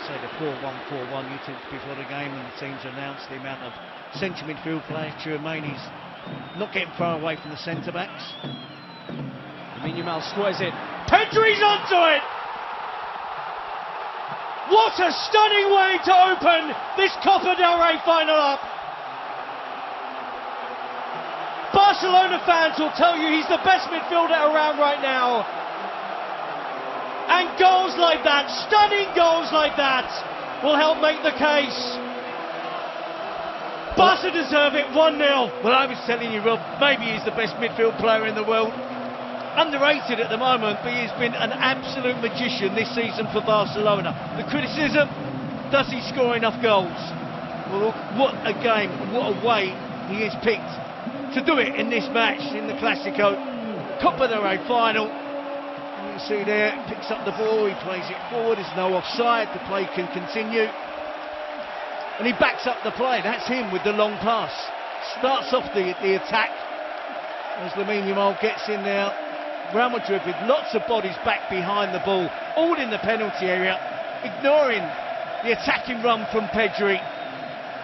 say the 4-1-4-1 usage before the game, and the teams announced the amount of central midfield players. Tchouameni's not getting far away from the centre-backs. Yamal squares it. Pedri's onto it! What a stunning way to open this Copa del Rey final up! Barcelona fans will tell you he's the best midfielder around right now. And goals like that, stunning goals like that, will help make the case. Barca deserve it, 1-0. Well, I was telling you, Rob, maybe he's the best midfield player in the world. Underrated at the moment, but he's been an absolute magician this season for Barcelona. The criticism, does he score enough goals? Well, what a game, what a way he has picked to do it in this match, in the Clásico. Copa del Rey final. You can see there, picks up the ball, he plays it forward, there's no offside, the play can continue. And he backs up the play, that's him with the long pass. Starts off the attack as Yamal gets in there. Real Madrid with lots of bodies back behind the ball, all in the penalty area, ignoring the attacking run from Pedri.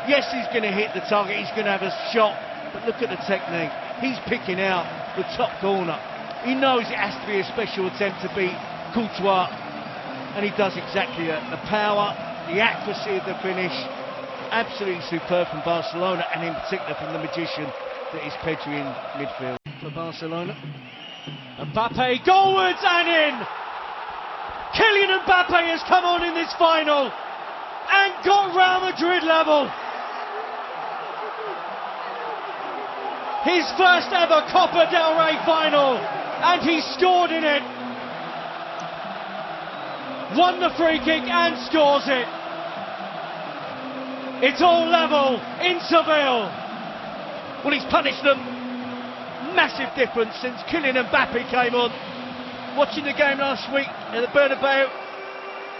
Yes, he's going to hit the target, he's going to have a shot, but look at the technique. He's picking out the top corner. He knows it has to be a special attempt to beat Courtois, and he does exactly that. The power, the accuracy of the finish, absolutely superb from Barcelona, and in particular from the magician that is Pedri in midfield. For Barcelona, Mbappe goalwards and in! Kylian Mbappe has come on in this final and got Real Madrid level. His first ever Copa del Rey final, and he scored in it. Won the free kick and scores it. It's all level in Seville. Well, he's punished them. Massive difference since Kylian Mbappe came on. Watching the game last week at the Bernabeu,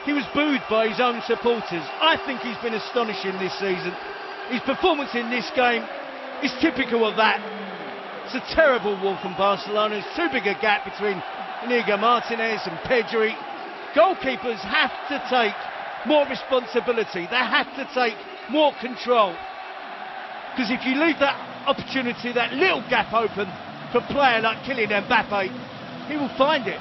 he was booed by his own supporters. I think he's been astonishing this season. His performance in this game is typical of that. It's a terrible wall from Barcelona. There's too big a gap between Inigo Martinez and Pedri. Goalkeepers have to take more responsibility. They have to take more control. Because if you leave that opportunity, that little gap open for a player like Kylian Mbappe, he will find it.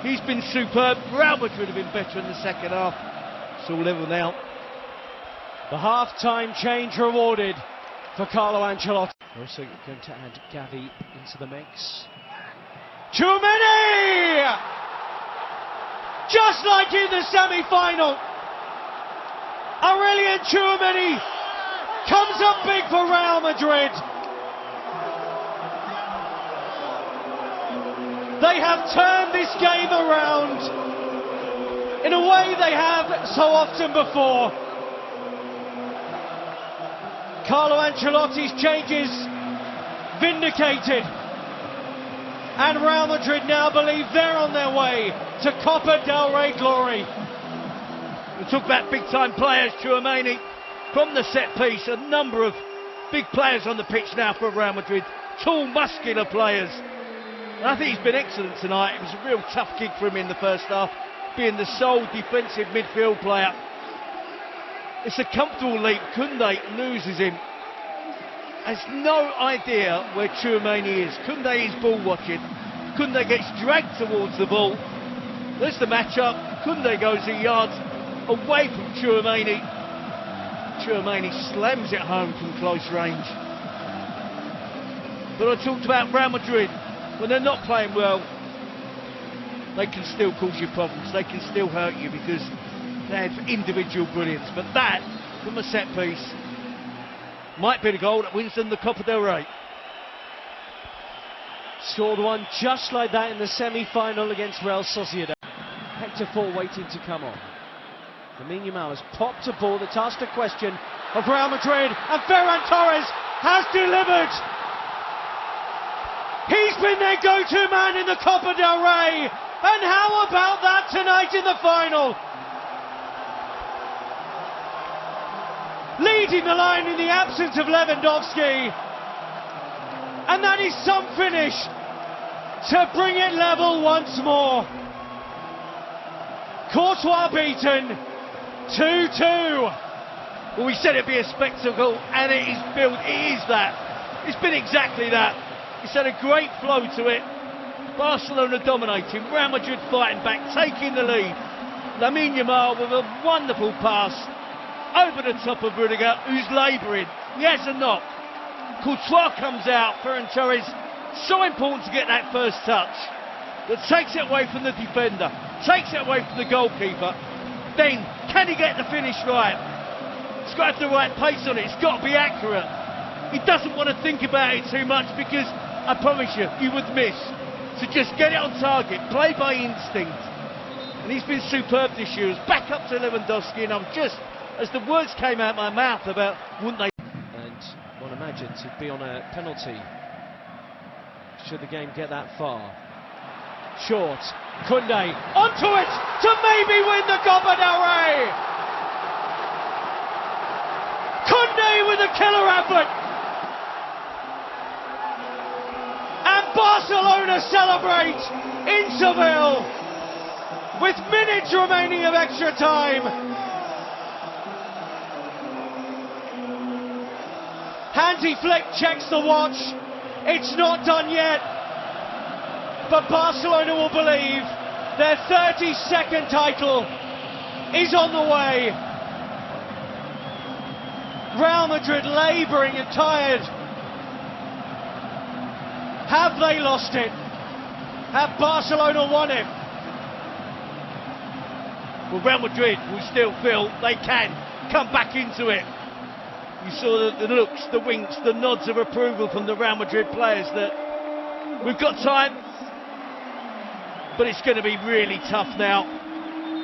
He's been superb. Real Madrid have been better in the second half. It's all level now. The half-time change rewarded for Carlo Ancelotti. We're also going to add Gavi into the mix. Tchouameni! Just like in the semi-final, Aurelien Tchouameni comes up big for Real Madrid. They have turned this game around in a way they have so often before. Carlo Ancelotti's changes vindicated, and Real Madrid now believe they're on their way to Copa del Rey glory. We talk about big time players. Tchouameni from the set piece, a number of big players on the pitch now for Real Madrid, tall, muscular players. And I think he's been excellent tonight. It was a real tough gig for him in the first half, being the sole defensive midfield player. It's a comfortable leap. Koundé loses him. Has no idea where Tchouameni is. Koundé is ball watching. Koundé gets dragged towards the ball. There's the match-up. Koundé goes a yard away from Tchouameni. Tchouameni slams it home from close range. But I talked about Real Madrid. When they're not playing well, they can still cause you problems. They can still hurt you because they have individual brilliance. But that, from a set piece, might be the goal that wins them the Copa del Rey. Scored one just like that in the semi-final against Real Sociedad. Hector Ford waiting to come on. Yamal has popped a ball that's asked a question of Real Madrid, and Ferran Torres has delivered. He's been their go-to man in the Copa del Rey, and how about that tonight in the final? Leading the line in the absence of Lewandowski, and that is some finish to bring it level once more. Courtois beaten, 2-2. Well, we said it'd be a spectacle, and it is built. It is that. It's been exactly that. It's had a great flow to it. Barcelona dominating, Real Madrid fighting back, taking the lead. Lamine Yamal with a wonderful pass over the top of Rudiger, who's labouring. He has a knock. Courtois comes out. Ferran Torres, so important to get that first touch, but takes it away from the defender, takes it away from the goalkeeper. Then, can he get the finish right? It's got to have the right pace on it. It's got to be accurate. He doesn't want to think about it too much, because I promise you would miss. So just get it on target, play by instinct. And he's been superb this year. It's back up to Lewandowski, and I'm just, as the words came out my mouth about, wouldn't they? And one imagines he'd be on a penalty should the game get that far. Short, Koundé, onto it to maybe win the Copa del Rey! Koundé with a killer effort! And Barcelona celebrate in Seville with minutes remaining of extra time. Hansi Flick checks the watch. It's not done yet, but Barcelona will believe their 32nd title is on the way. Real Madrid labouring and tired. Have they lost it? Have Barcelona won it? Well, Real Madrid will still feel they can come back into it. You saw the looks, the winks, the nods of approval from the Real Madrid players that we've got time, but it's going to be really tough now.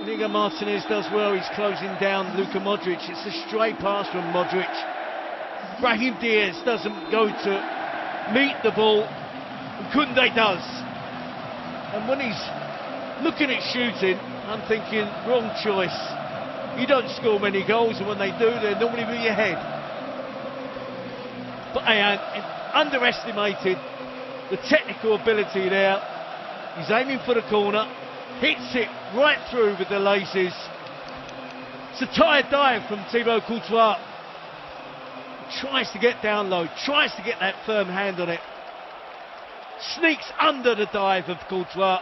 Inigo Martinez does well. He's closing down Luka Modric. It's a stray pass from Modric. Brahim Diaz doesn't go to meet the ball. Koundé does. And when he's looking at shooting, I'm thinking, wrong choice. You don't score many goals, and when they do, they're normally with your head. But I underestimated the technical ability there. He's aiming for the corner, hits it right through with the laces. It's a tired dive from Thibaut Courtois. Tries to get down low, tries to get that firm hand on it. Sneaks under the dive of Courtois.